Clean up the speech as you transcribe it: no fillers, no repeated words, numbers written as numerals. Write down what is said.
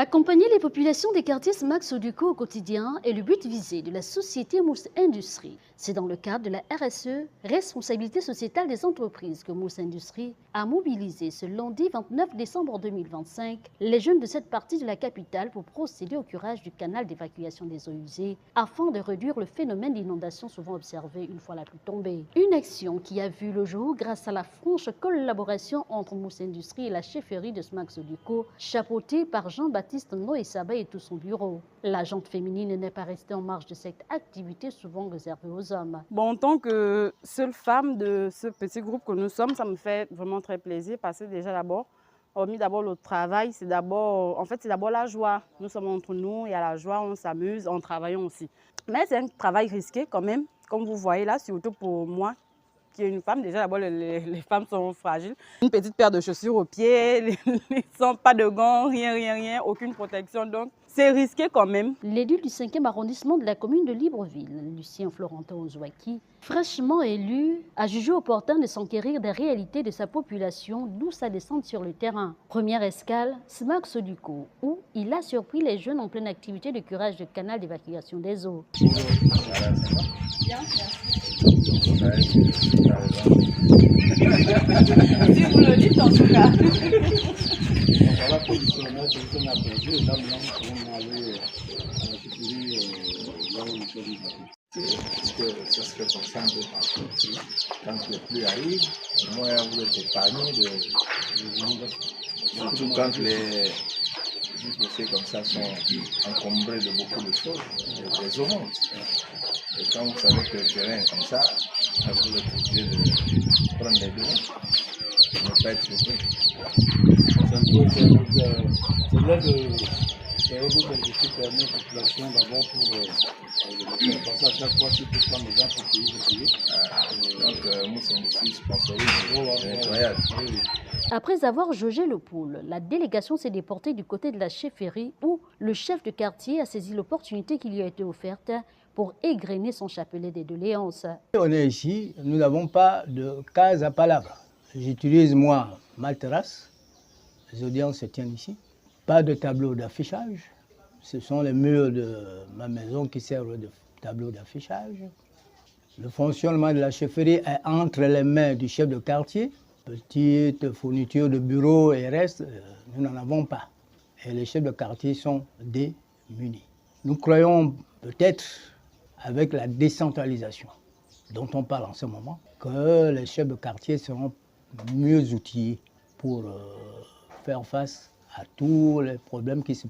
Accompagner les populations des quartiers Smax Oduko au quotidien est le but visé de la société Mousse Industrie. C'est dans le cadre de la RSE, responsabilité sociétale des entreprises, que Mousse Industrie a mobilisé ce lundi 29 décembre 2025 les jeunes de cette partie de la capitale pour procéder au curage du canal d'évacuation des eaux usées afin de réduire le phénomène d'inondation souvent observé une fois la pluie tombée. Une action qui a vu le jour grâce à la franche collaboration entre Mousse Industrie et la chefferie de Smax Oduko, chapeautée par Jean-Baptiste Noé Sabah et tout son bureau. La jante féminine n'est pas restée en marge de cette activité souvent réservée aux hommes. Bon, en tant que seule femme de ce petit groupe que nous sommes, ça me fait vraiment très plaisir parce que déjà d'abord, hormis d'abord le travail, c'est d'abord la joie. Nous sommes entre nous, il y a la joie, on s'amuse en travaillant aussi. Mais c'est un travail risqué quand même, comme vous voyez là, surtout pour moi qui est une femme. Déjà d'abord, les femmes sont fragiles. Une petite paire de chaussures aux pieds, sans pas de gants, rien, aucune protection. Donc c'est risqué quand même. L'élu du 5e arrondissement de la commune de Libreville, Lucien Florentin Ozouaki, fraîchement élu, a jugé opportun de s'enquérir des réalités de sa population, d'où sa descente sur le terrain. Première escale, Smax Oduko, où il a surpris les jeunes en pleine activité de curage de canal d'évacuation des eaux. Si vous le dites en tout cas. Voilà, positionnement, c'est un approché, là maintenant, on allait là où nous sommes. Parce que ça se fait comme ça un peu partout. Quand le pluie arrive, au moins vous êtes épargné surtout quand les dossiers comme ça sont encombrés de beaucoup de choses, des eaux montent. Et quand vous savez que le terrain est comme ça, vous êtes obligé de prendre les devants, de ne pas être surpris. C'est là de beaucoup d'industries permet aux populations d'abord pour passer à chaque fois, si tout prendre les gens pour payer. Donc, Mousse Industrie sponsorise le nettoyage. Après avoir jaugé le pôle, la délégation s'est déportée du côté de la chefferie où le chef de quartier a saisi l'opportunité qui lui a été offerte pour égrener son chapelet des doléances. On est ici, nous n'avons pas de case à palabre. J'utilise moi ma terrasse, les audiences se tiennent ici. Pas de tableau d'affichage, ce sont les murs de ma maison qui servent de tableau d'affichage. Le fonctionnement de la chefferie est entre les mains du chef de quartier. Petite fourniture de bureau et reste, nous n'en avons pas. Et les chefs de quartier sont démunis. Nous croyons peut-être, avec la décentralisation dont on parle en ce moment, que les chefs de quartier seront mieux outillés pour faire face à tous les problèmes qui se